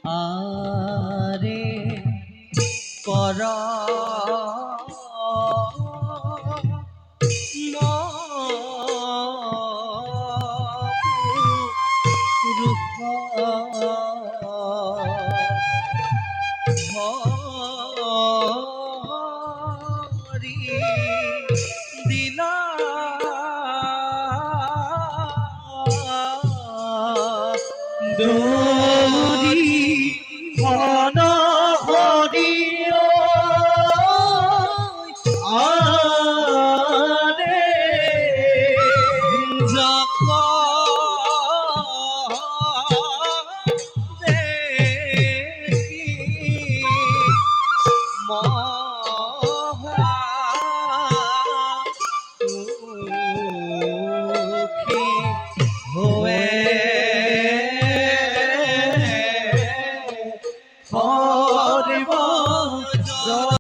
আরে কর হরি দিলা দরি ঘন হরি আরে দেখি মহাসুখী হয়ে